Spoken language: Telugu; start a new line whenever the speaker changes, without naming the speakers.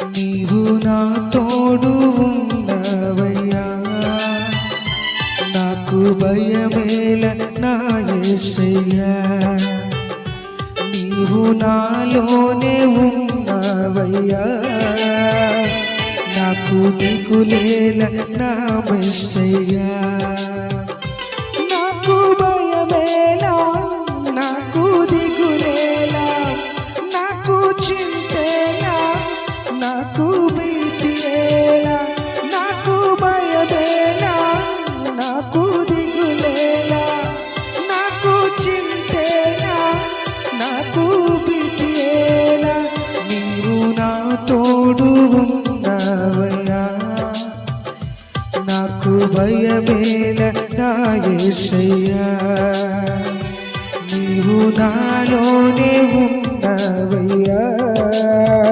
నీవు నా తోడు ఉన్నవయ్యా, నాకు భయమేల నా యేసయ్యా. నీవు నాలోనే ఉన్నవయ్యా, నాకు దిగులేల నా మెస్సయ్యా. నాకు భయమేలా, నాకు దిగులేలా, నాకు చింతేలా, నాకు భీతియేలా. నాకు భయమేలా, నాకు దిగులేలా, నాకు చింతేలా, నాకు భీతియేలా. నీవు నా తోడు ఉన్నవయ్యా, నాకు భయమేల నా యేసయ్యా. నీవు నాలోనే ఉన్నవయ్యా.